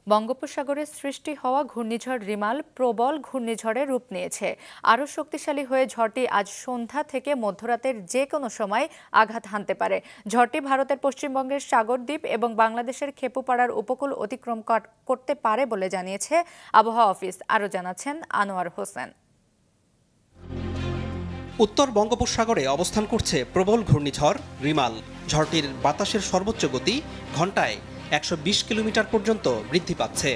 বঙ্গোপসাগরে সৃষ্টি হওয়া ঘূর্ণিঝড় রিমাল প্রবল ঘূর্ণিঝড়ে রূপ নিয়েছে। আরও শক্তিশালী হয়ে ঝড়টি আজ সন্ধ্যা থেকে মধ্যরাতের যে কোনো সময় আঘাত হানতে পারে। ঝড়টি ভারতের পশ্চিমবঙ্গের সাগরদ্বীপ এবং বাংলাদেশের খেপুপাড়ার উপকূল অতিক্রম করতে পারে বলে জানিয়েছে আবহাওয়া অফিস। আরও জানাচ্ছেন আনোয়ার হোসেন। উত্তর বঙ্গোপসাগরে অবস্থান করছে প্রবল ঘূর্ণিঝড় রিমাল। ঝড়টির বাতাসের সর্বোচ্চ গতি ঘন্টায় 120 কিলোমিটার পর্যন্ত বৃদ্ধি পাচ্ছে।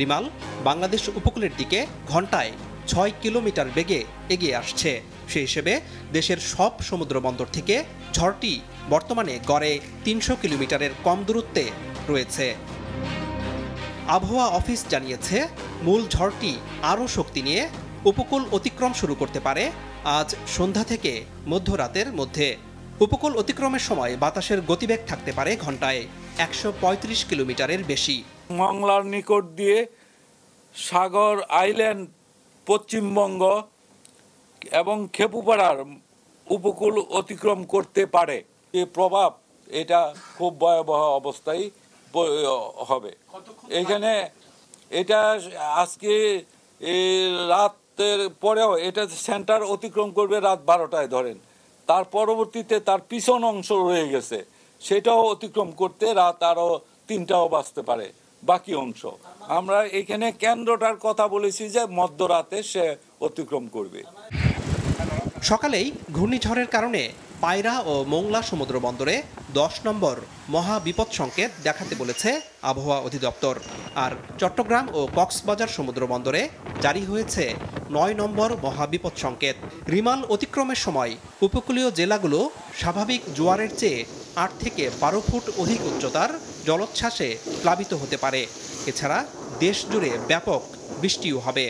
রিমাল বাংলাদেশ উপকূলের দিকে ঘন্টায় 6 কিলোমিটার বেগে এগিয়ে আসছে। সেই হিসেবে দেশের সব সমুদ্র বন্দর থেকে ঝড়টি বর্তমানে গড়ে 300 কিলোমিটারের কম দূরত্বে রয়েছে। আবহাওয়া অফিস জানিয়েছে, মূল ঝড়টি আরও শক্তি নিয়ে উপকূল অতিক্রম শুরু করতে পারে আজ সন্ধ্যা থেকে মধ্যরাতের মধ্যে। উপকূল অতিক্রমের সময় বাতাসের গতিবেগ থাকতে পারে ঘন্টায় 135 কিলোমিটারের বেশি। মংলার নিকট দিয়ে সাগর আইল্যান্ড, পশ্চিমবঙ্গ এবং খেপুপাড়ার উপকূল অতিক্রম করতে পারে। এই প্রভাব এটা খুব ভয়াবহ অবস্থায় হবে। এখানে এটা আজকে রাতের পরেও এটা সেন্টার অতিক্রম করবে রাত 12টায় ধরেন। তার পরবর্তীতে তার পিছন অংশ রয়ে গেছে, সেটাও অতিক্রম করতে রাত আরও 3টাও বাজতে পারে। বাকি অংশ আমরা এখানে কেন্দ্রটার কথা বলেছি যে মধ্যরাতে সে অতিক্রম করবে। সকালেই ঘূর্ণিঝড়ের কারণে পায়রা ও মোংলা সমুদ্র বন্দরে 10 নম্বর মহা বিপদ সংকেত দেখাতে বলেছে আবহাওয়া অধিদপ্তর। আর চট্টগ্রাম ও কক্সবাজার সমুদ্র বন্দরে জারি হয়েছে 9 নম্বর মহা বিপদ সংকেত। রিমাল অতিক্রমের সময় উপকূলীয় জেলাগুলো স্বাভাবিক জোয়ারের চেয়ে 8 থেকে 12 ফুট অধিক উচ্চতার জলোচ্ছ্বাসে প্লাবিত হতে পারে। এছাড়া দেশ জুড়ে ব্যাপক বৃষ্টিও হবে।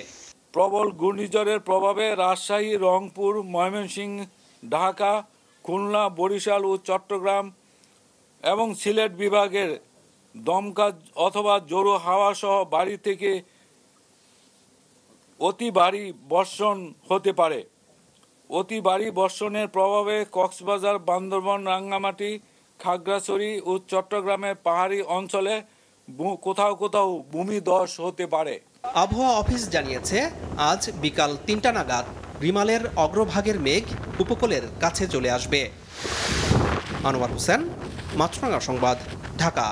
প্রবল ঘূর্ণিঝড়ের প্রভাবে রাজশাহী, রংপুর, ময়মনসিংহ, ঢাকা, খুলনা, বরিশাল ও চট্টগ্রাম এবং সিলেট বিভাগের দমকা অথবা জোরো হাওয়া সহ ভারী থেকে অতি ভারী বর্ষণ হতে পারে। অতি ভারী বর্ষণের প্রভাবে কক্সবাজার, বান্দরবান, রাঙ্গামাটি, খাগড়াছড়ি ও চট্টগ্রামের পাহাড়ি অঞ্চলে কোথাও কোথাও ভূমিধস হতে পারে। আবহাওয়া অফিস জানিয়েছে, আজ বিকাল 3টা নাগাদ রিমালের অগ্রভাগের মেঘ উপকূলের কাছে চলে আসবে। আনোয়ার হোসেন, মাছরাঙা সংবাদ, ঢাকা।